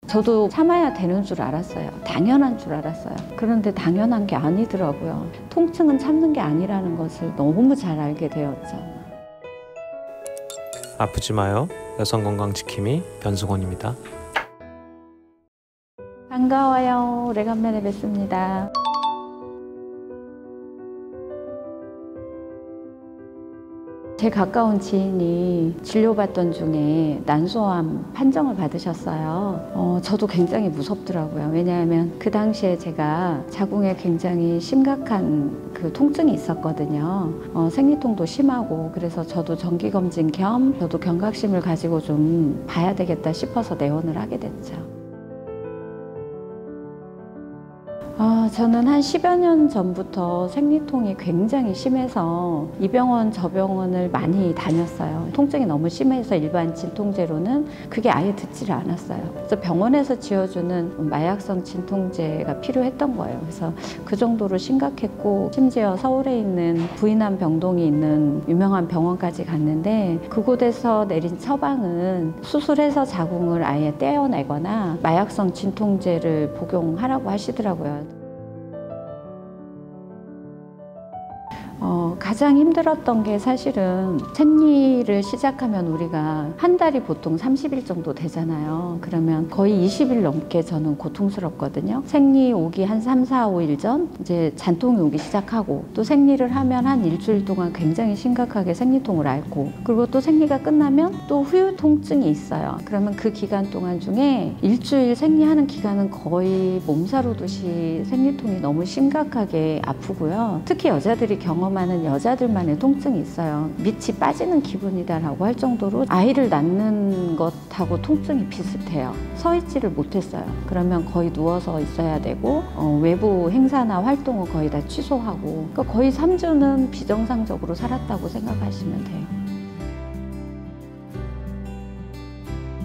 저도 참아야 되는 줄 알았어요. 당연한 줄 알았어요. 그런데 당연한 게 아니더라고요. 통증은 참는 게 아니라는 것을 너무 잘 알게 되었죠. 아프지 마요. 여성건강지킴이 변승원입니다. 반가워요. 오래간만에 뵙습니다. 제 가까운 지인이 진료받던 중에 난소암 판정을 받으셨어요. 저도 굉장히 무섭더라고요. 왜냐하면 그 당시에 제가 자궁에 굉장히 심각한 그 통증이 있었거든요. 생리통도 심하고, 그래서 저도 정기검진 겸 저도 경각심을 가지고 좀 봐야 되겠다 싶어서 내원을 하게 됐죠. 저는 한 10여 년 전부터 생리통이 굉장히 심해서 이 병원 저 병원을 많이 다녔어요. 통증이 너무 심해서 일반 진통제로는 그게 아예 듣지를 않았어요. 그래서 병원에서 지어주는 마약성 진통제가 필요했던 거예요. 그래서 그 정도로 심각했고, 심지어 서울에 있는 부인암 병동이 있는 유명한 병원까지 갔는데, 그곳에서 내린 처방은 수술해서 자궁을 아예 떼어내거나 마약성 진통제를 복용하라고 하시더라고요. 가장 힘들었던 게 사실은 생리를 시작하면 우리가 한 달이 보통 30일 정도 되잖아요. 그러면 거의 20일 넘게 저는 고통스럽거든요. 생리 오기 한 3, 4, 5일 전 이제 잔통이 오기 시작하고, 또 생리를 하면 한 일주일 동안 굉장히 심각하게 생리통을 앓고, 그리고 또 생리가 끝나면 또 후유 통증이 있어요. 그러면 그 기간 동안 중에 일주일 생리하는 기간은 거의 몸살오듯이 생리통이 너무 심각하게 아프고요. 특히 여자들이 경험하는 여자들만의 통증이 있어요. 밑이 빠지는 기분이다라고 할 정도로 아이를 낳는 것하고 통증이 비슷해요. 서 있지를 못했어요. 그러면 거의 누워서 있어야 되고, 외부 행사나 활동은 거의 다 취소하고, 그러니까 거의 3주는 비정상적으로 살았다고 생각하시면 돼요.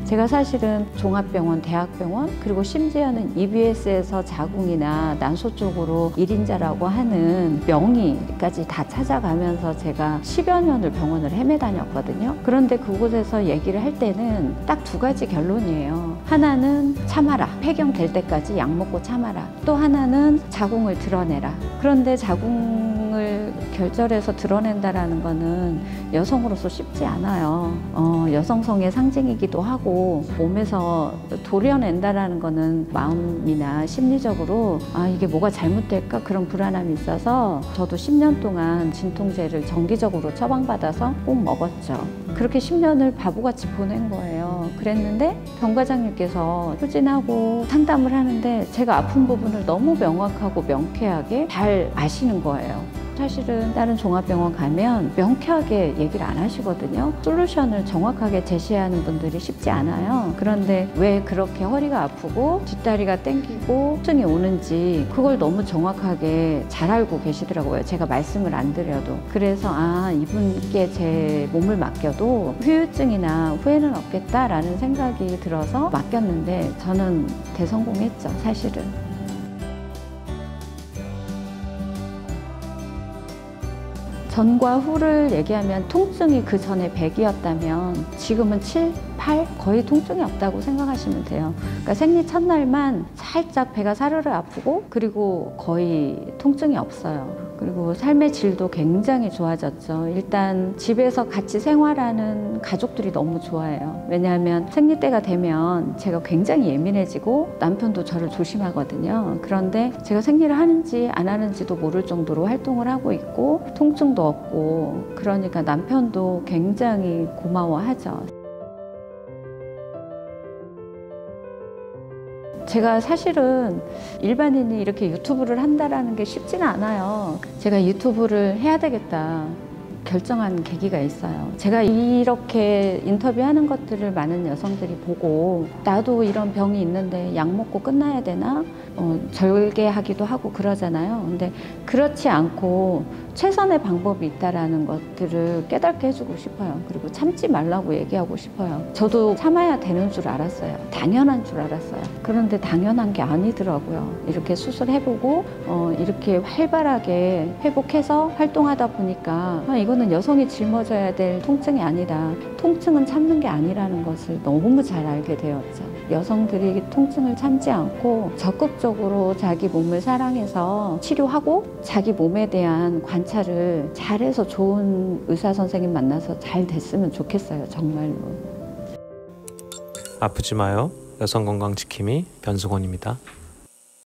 제가 사실은 종합병원, 대학병원, 그리고 심지어는 EBS에서 자궁이나 난소 쪽으로 1인자라고 하는 명의까지 다 찾아가면서 제가 10여 년을 병원을 헤매 다녔거든요. 그런데 그곳에서 얘기를 할 때는 딱 두 가지 결론이에요. 하나는 참아라. 폐경될 때까지 약 먹고 참아라. 또 하나는 자궁을 드러내라. 그런데 자궁을 결절해서 드러낸다라는 거는 여성으로서 쉽지 않아요. 여성성의 상징이기도 하고, 몸에서 도려낸다라는 거는 마음이나 심리적으로 이게 뭐가 잘못될까 그런 불안함이 있어서, 저도 10년 동안 진통제를 정기적으로 처방받아서 꼭 먹었죠. 그렇게 10년을 바보같이 보낸 거예요. 그랬는데 병과장님께서 추진하고 상담을 하는데 제가 아픈 부분을 너무 명확하고 명쾌하게 잘 아시는 거예요. 사실은 다른 종합병원 가면 명쾌하게 얘기를 안 하시거든요. 솔루션을 정확하게 제시하는 분들이 쉽지 않아요. 그런데 왜 그렇게 허리가 아프고 뒷다리가 땡기고 통증이 오는지 그걸 너무 정확하게 잘 알고 계시더라고요. 제가 말씀을 안 드려도. 그래서 이분께 제 몸을 맡겨도 후유증이나 후회는 없겠다라는 생각이 들어서 맡겼는데, 저는 대성공했죠, 사실은. 전과 후를 얘기하면 통증이 그 전에 100이었다면 지금은 7, 8? 거의 통증이 없다고 생각하시면 돼요. 그러니까 생리 첫날만 살짝 배가 사르르 아프고, 그리고 거의 통증이 없어요. 그리고 삶의 질도 굉장히 좋아졌죠. 일단 집에서 같이 생활하는 가족들이 너무 좋아해요. 왜냐하면 생리 때가 되면 제가 굉장히 예민해지고 남편도 저를 조심하거든요. 그런데 제가 생리를 하는지 안 하는지도 모를 정도로 활동을 하고 있고 통증도 없고, 그러니까 남편도 굉장히 고마워하죠. 제가 사실은 일반인이 이렇게 유튜브를 한다라는 게 쉽지는 않아요. 제가 유튜브를 해야 되겠다 결정한 계기가 있어요. 제가 이렇게 인터뷰하는 것들을 많은 여성들이 보고, 나도 이런 병이 있는데 약 먹고 끝나야 되나? 절개하기도 하고 그러잖아요. 근데 그렇지 않고 최선의 방법이 있다라는 것들을 깨닫게 해주고 싶어요. 그리고 참지 말라고 얘기하고 싶어요. 저도 참아야 되는 줄 알았어요. 당연한 줄 알았어요. 그런데 당연한 게 아니더라고요. 이렇게 수술해보고 이렇게 활발하게 회복해서 활동하다 보니까 이거는 여성이 짊어져야 될 통증이 아니다. 통증은 참는 게 아니라는 것을 너무 잘 알게 되었죠. 여성들이 통증을 참지 않고 적극적으로 자기 몸을 사랑해서 치료하고 자기 몸에 대한 관찰을 잘해서 좋은 의사 선생님 만나서 잘 됐으면 좋겠어요. 정말로. 아프지 마요. 여성 건강 지킴이 변승원입니다.